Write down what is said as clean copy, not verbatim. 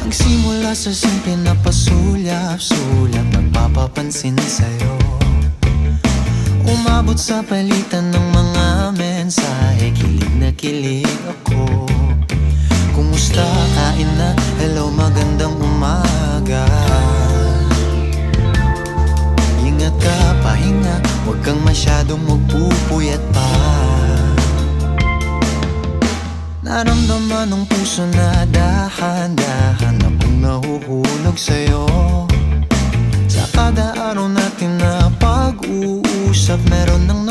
Nagsimula sa simple na pasulyap-sulyap, nagpapapansin sa'yo. Umabot sa palitan ng mga mensahe, kilig na kilig ako. Kumusta, kain na, hello, magandang umaga. Ingat ka, pahinga, huwag kang masyadong magpupuyat pa. Naramdaman ng puso na dahan-dahan akong nahuhulog sa'yo. Sa kada araw natin na pag-uusap, meron nang